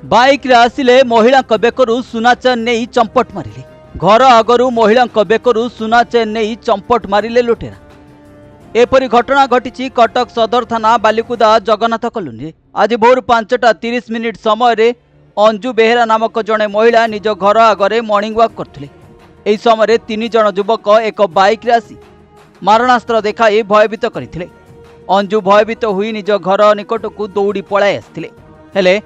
Bike रे आसिले महिला बेकरू सुना चेन नहीं चंपट मारिले। घर आगरू महिला बेकरू सुना चेन नहीं चंपट मारिले लुटेरा। एपरी घटना घटी कटक सदर थाना बालिकुदा जगन्नाथ कॉलोनी। आज भोर 5:30 समय रे अंजु बेहेरा नामक जड़े महिला निज घर आगे मॉर्निंग वॉक करथिले। एही समय 3 जन युवक एक बाइक रे आसी मारणास्त्र देखाई भयभीत करथिले। अंजु भयभीत हुई निज घर निकट को दौड़ी पलाई आसिथिले, हेले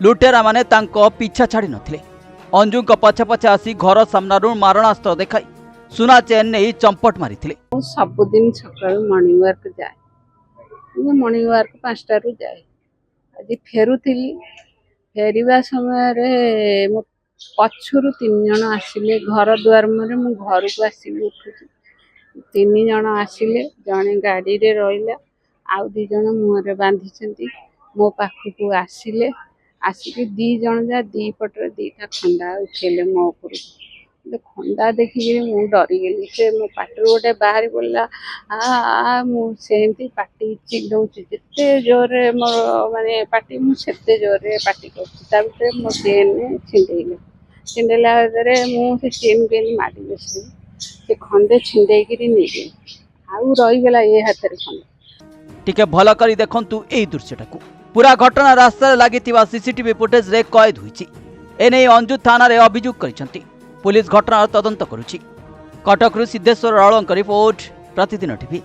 लुटेरा माने तांको पीछा छाड़ी नथिले। अंजु को पछे पछे आसी घर सामनारू मारणास्त्र देखाई सुना चेन नहीं चंपट मारिथिले। सबुदिन सकाल मॉर्निंग वॉक जाए, मॉर्निंग वॉक 5 रु जाए। आज फेरुथिली, फेरिबा समय रे मो पछुरु 3 जन आसिले घर द्वार मरे। मु घर को आसिले उठुची, 3 जन आसिले, जने गाड़ी रे रहिला, आउ 2 जन मुहरे बांधिचंती। मो पाखु आसिले, आसिके 2 जन जा 2 पटरे 2टा खंडा उठेले मो ऊपर। खंडा देखिए मु डरी गेली। से मो पाटरू गोटे बाहरी बोला आ मु सेमती पाटी चिल्लाउची, जेते जोरे मो माने पाटी मु सेते जोरे पाटी करची। ता भीतर मो चेन छिंडेइले, छिंडेला रे मु से चेन बेल मारी बसली। से खंडे छिंडेइकिरी नेगे आउ रही गेला ए हाथ रे खंडे। टिके भल करी देखंतु एई दृश्यटाकू। पूरा घटना रास्ता लागिथिबा सीसीटीवी फुटेज रे कैद होईची। एने अंजु थाना रे अभियोग करिसंती। पुलिस घटनार तदंत करुछि। कटकरू सिद्धेश्वर रावलଙ୍କ रिपोर्ट, प्रतिदिन टीवी।